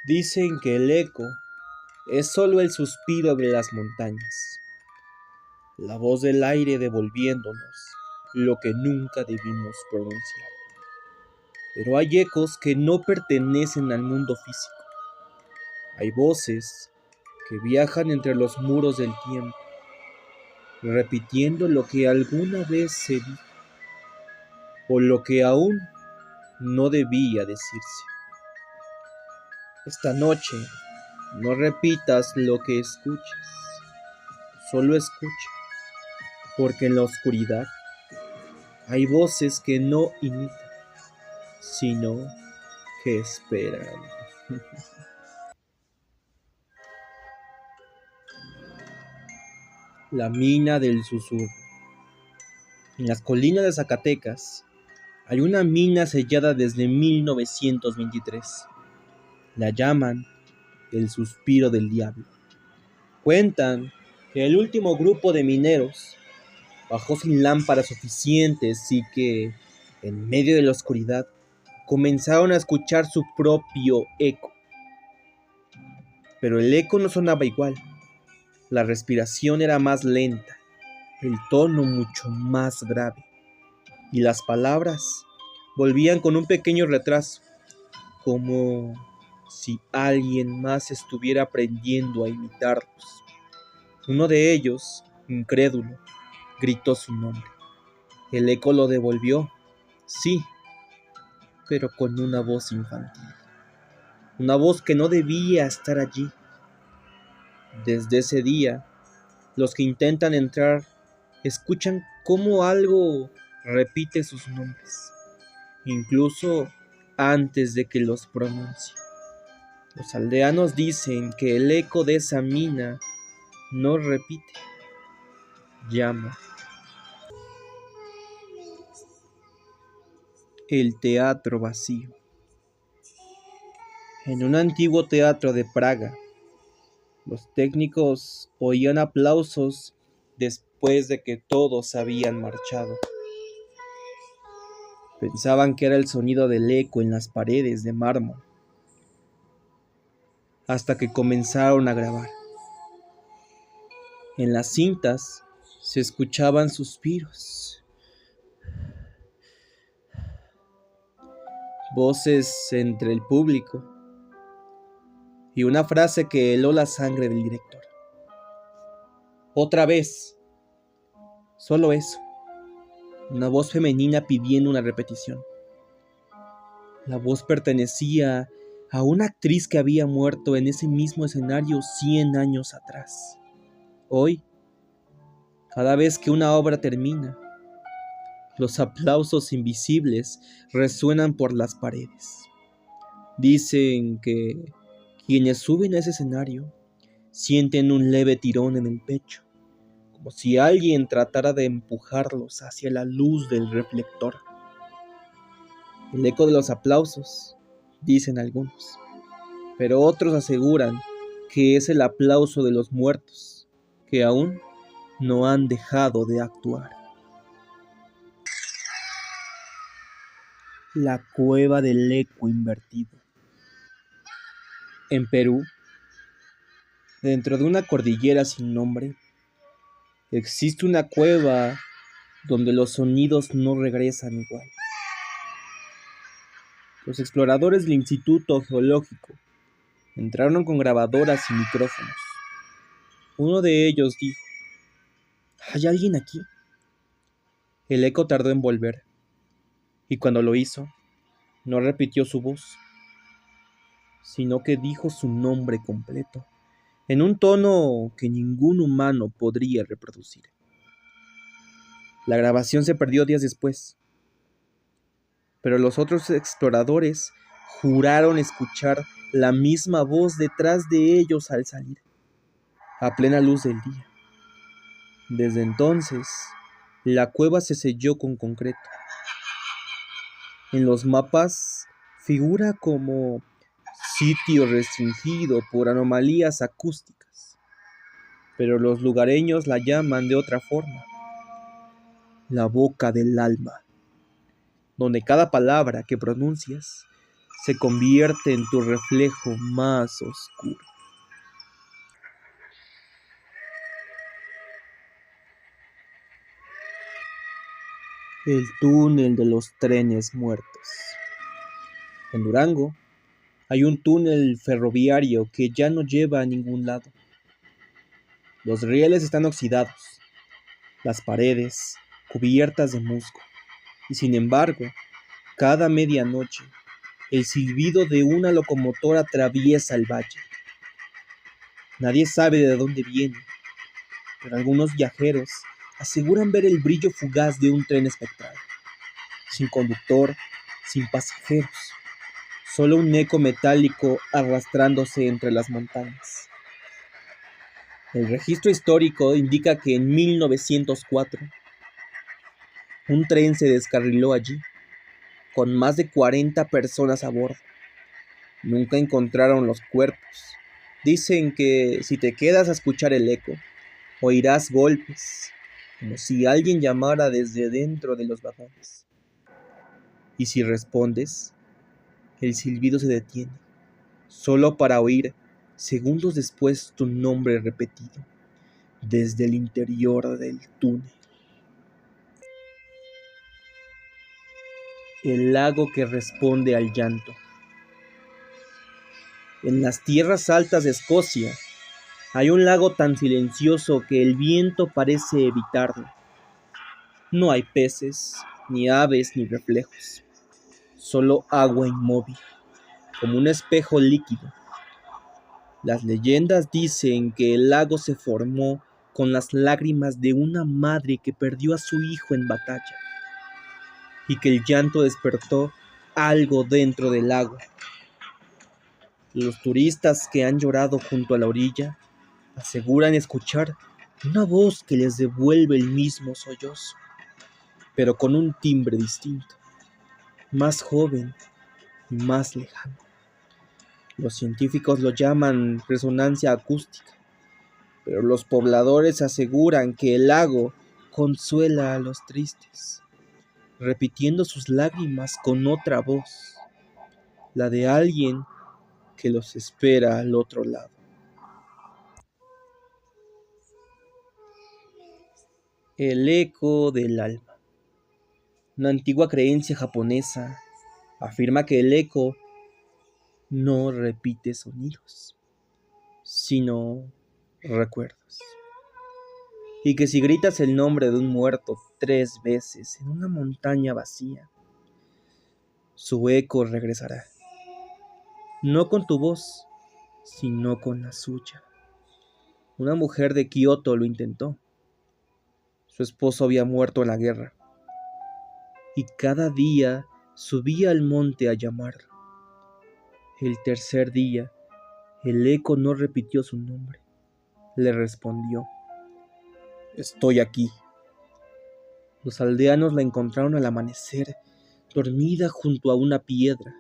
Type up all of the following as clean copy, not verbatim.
Dicen que el eco es solo el suspiro de las montañas, la voz del aire devolviéndonos lo que nunca debimos pronunciar. Pero hay ecos que no pertenecen al mundo físico. Hay voces que viajan entre los muros del tiempo, repitiendo lo que alguna vez se dijo o lo que aún no debía decirse. Esta noche no repitas lo que escuches, solo escucha, porque en la oscuridad hay voces que no imitan, sino que esperan. La mina del susurro. En las colinas de Zacatecas hay una mina sellada desde 1923. La llaman el suspiro del diablo. Cuentan que el último grupo de mineros bajó sin lámparas suficientes y que, en medio de la oscuridad, comenzaron a escuchar su propio eco. Pero el eco no sonaba igual. La respiración era más lenta, el tono mucho más grave, y las palabras volvían con un pequeño retraso, como si alguien más estuviera aprendiendo a imitarlos. Uno de ellos, incrédulo, gritó su nombre. El eco lo devolvió, sí, pero con una voz infantil. Una voz que no debía estar allí. Desde ese día, los que intentan entrar escuchan cómo algo repite sus nombres, incluso antes de que los pronuncie. Los aldeanos dicen que el eco de esa mina no repite, llama. El teatro vacío. En un antiguo teatro de Praga, los técnicos oían aplausos después de que todos habían marchado. Pensaban que era el sonido del eco en las paredes de mármol, hasta que comenzaron a grabar. En las cintas se escuchaban suspiros, voces entre el público y una frase que heló la sangre del director. Otra vez, solo eso, una voz femenina pidiendo una repetición. La voz pertenecía a una actriz que había muerto en ese mismo escenario 100 años atrás. Hoy, cada vez que una obra termina, los aplausos invisibles resuenan por las paredes. Dicen que quienes suben a ese escenario sienten un leve tirón en el pecho, como si alguien tratara de empujarlos hacia la luz del reflector. El eco de los aplausos, dicen algunos, pero otros aseguran que es el aplauso de los muertos, que aún no han dejado de actuar. La cueva del eco invertido. En Perú, dentro de una cordillera sin nombre, existe una cueva donde los sonidos no regresan igual. Los exploradores del Instituto Geológico entraron con grabadoras y micrófonos. Uno de ellos dijo: ¿hay alguien aquí? El eco tardó en volver, y cuando lo hizo, no repitió su voz, sino que dijo su nombre completo, en un tono que ningún humano podría reproducir. La grabación se perdió días después, pero los otros exploradores juraron escuchar la misma voz detrás de ellos al salir, a plena luz del día. Desde entonces, la cueva se selló con concreto. En los mapas figura como sitio restringido por anomalías acústicas, pero los lugareños la llaman de otra forma: la boca del alma, donde cada palabra que pronuncias se convierte en tu reflejo más oscuro. El túnel de los trenes muertos. En Durango hay un túnel ferroviario que ya no lleva a ningún lado. Los rieles están oxidados, las paredes cubiertas de musgo, y sin embargo, cada medianoche, el silbido de una locomotora atraviesa el valle. Nadie sabe de dónde viene, pero algunos viajeros aseguran ver el brillo fugaz de un tren espectral, sin conductor, sin pasajeros, solo un eco metálico arrastrándose entre las montañas. El registro histórico indica que en 1904 un tren se descarriló allí, con más de 40 personas a bordo. Nunca encontraron los cuerpos. Dicen que si te quedas a escuchar el eco, oirás golpes, como si alguien llamara desde dentro de los vagones. Y si respondes, el silbido se detiene, solo para oír, segundos después, tu nombre repetido, desde el interior del túnel. El lago que responde al llanto. En las tierras altas de Escocia hay un lago tan silencioso que el viento parece evitarlo. No hay peces, ni aves, ni reflejos. Solo agua inmóvil, como un espejo líquido. Las leyendas dicen que el lago se formó con las lágrimas de una madre que perdió a su hijo en batalla, y que el llanto despertó algo dentro del agua. Los turistas que han llorado junto a la orilla aseguran escuchar una voz que les devuelve el mismo sollozo, pero con un timbre distinto, más joven y más lejano. Los científicos lo llaman resonancia acústica, pero los pobladores aseguran que el lago consuela a los tristes, repitiendo sus lágrimas con otra voz, la de alguien que los espera al otro lado. El eco del alma. Una antigua creencia japonesa afirma que el eco no repite sonidos, sino recuerdos. Y que si gritas el nombre de un muerto 3 veces en una montaña vacía, su eco regresará. No con tu voz, sino con la suya. Una mujer de Kioto lo intentó. Su esposo había muerto en la guerra, y cada día subía al monte a llamarlo. El tercer día, el eco no repitió su nombre. Le respondió: «Estoy aquí». Los aldeanos la encontraron al amanecer, dormida junto a una piedra,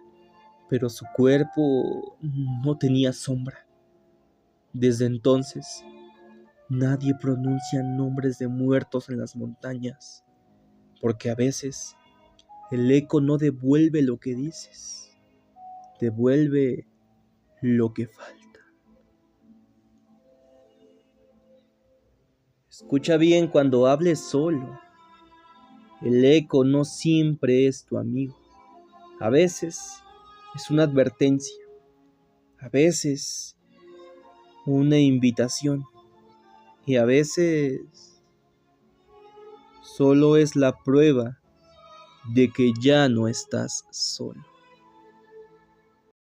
pero su cuerpo no tenía sombra. Desde entonces, nadie pronuncia nombres de muertos en las montañas, porque a veces el eco no devuelve lo que dices, devuelve lo que falta. Escucha bien cuando hables solo. El eco no siempre es tu amigo. A veces es una advertencia, a veces una invitación, y a veces solo es la prueba de que ya no estás solo.